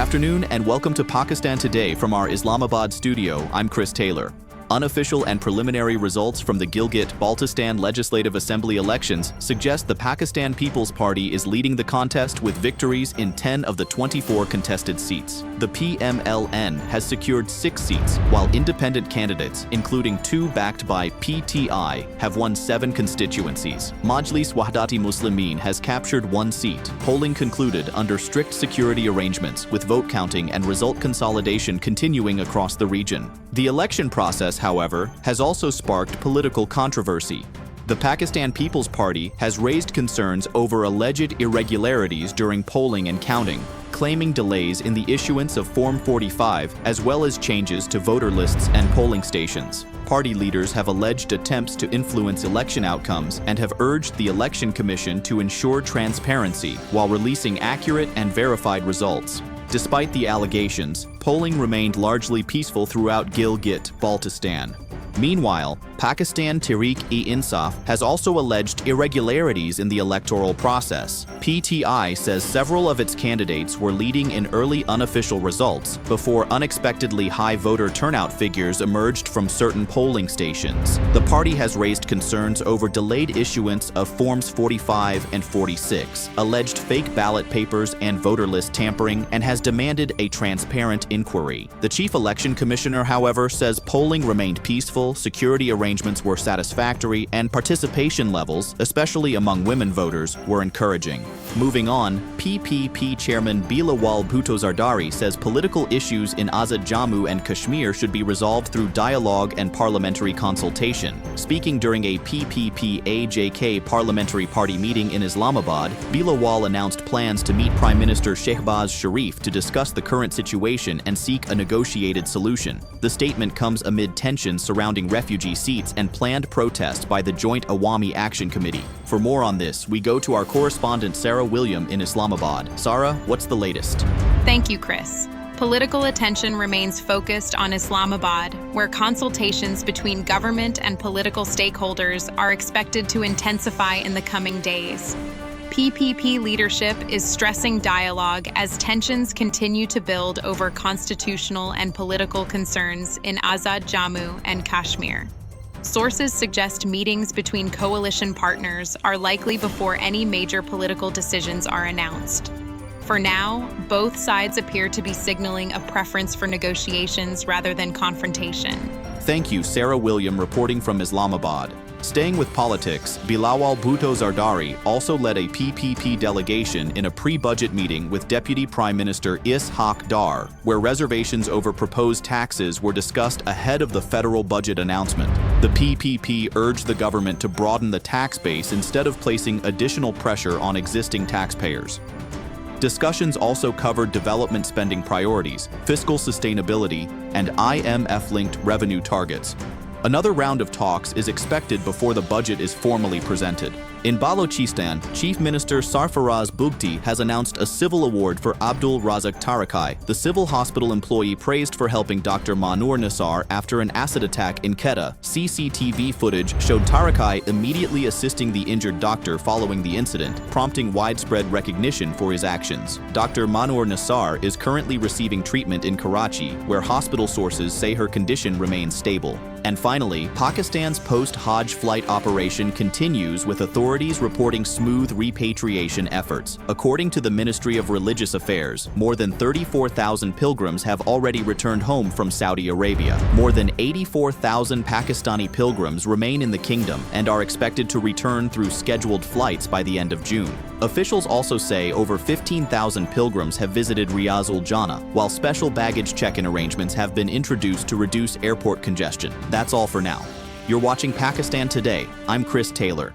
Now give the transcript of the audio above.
afternoon and welcome to Pakistan Today from our Islamabad studio. I'm Chris Taylor. Unofficial and preliminary results from the Gilgit-Baltistan Legislative Assembly elections suggest the Pakistan People's Party is leading the contest with victories in 10 of the 24 contested seats. The PMLN has secured 6 seats, while independent candidates, including 2 backed by PTI, have won 7 constituencies. Majlis Wahdati Muslimin has captured 1 seat. Polling concluded under strict security arrangements, with vote counting and result consolidation continuing across the region. The election process, however, has also sparked political controversy. The Pakistan People's Party has raised concerns over alleged irregularities during polling and counting, claiming delays in the issuance of Form 45 as well as changes to voter lists and polling stations. Party leaders have alleged attempts to influence election outcomes and have urged the Election Commission to ensure transparency while releasing accurate and verified results. Despite the allegations, polling remained largely peaceful throughout Gilgit-Baltistan. Meanwhile, Pakistan Tehreek-e-Insaf has also alleged irregularities in the electoral process. PTI says several of its candidates were leading in early unofficial results before unexpectedly high voter turnout figures emerged from certain polling stations. The party has raised concerns over delayed issuance of Forms 45 and 46, alleged fake ballot papers and voter list tampering, and has demanded a transparent inquiry. The chief election commissioner, however, says polling remained peaceful, security arrangements were satisfactory, and participation levels, especially among women voters, were encouraging. Moving on, PPP chairman Bilawal Bhutto Zardari says political issues in Azad Jammu and Kashmir should be resolved through dialogue and parliamentary consultation. Speaking during a PPP-AJK parliamentary party meeting in Islamabad, Bilawal announced plans to meet Prime Minister Shehbaz Sharif to discuss the current situation and seek a negotiated solution. The statement comes amid tensions surrounding refugee seats and planned protests by the Joint Awami Action Committee. For more on this, we go to our correspondent Sarah William in Islamabad. Sarah, what's the latest? Thank you, Chris. Political attention remains focused on Islamabad, where consultations between government and political stakeholders are expected to intensify in the coming days. PPP leadership is stressing dialogue as tensions continue to build over constitutional and political concerns in Azad Jammu and Kashmir. Sources suggest meetings between coalition partners are likely before any major political decisions are announced. For now, both sides appear to be signaling a preference for negotiations rather than confrontation. Thank you, Sarah William, reporting from Islamabad. Staying with politics, Bilawal Bhutto Zardari also led a PPP delegation in a pre-budget meeting with Deputy Prime Minister Ishaq Dar, where reservations over proposed taxes were discussed ahead of the federal budget announcement. The PPP urged the government to broaden the tax base instead of placing additional pressure on existing taxpayers. Discussions also covered development spending priorities, fiscal sustainability, and IMF-linked revenue targets. Another round of talks is expected before the budget is formally presented. In Balochistan, Chief Minister Sarfaraz Bugti has announced a civil award for Abdul Razak Tarakai, the civil hospital employee praised for helping Dr. Manur Nisar after an acid attack in Quetta. CCTV footage showed Tarakai immediately assisting the injured doctor following the incident, prompting widespread recognition for his actions. Dr. Manur Nisar is currently receiving treatment in Karachi, where hospital sources say her condition remains stable. And finally, Pakistan's post-Hajj flight operation continues with authorities reporting smooth repatriation efforts. According to the Ministry of Religious Affairs, more than 34,000 pilgrims have already returned home from Saudi Arabia. More than 84,000 Pakistani pilgrims remain in the kingdom and are expected to return through scheduled flights by the end of June. Officials also say over 15,000 pilgrims have visited Riyaz ul Jannah, while special baggage check-in arrangements have been introduced to reduce airport congestion. That's all for now. You're watching Pakistan Today. I'm Chris Taylor.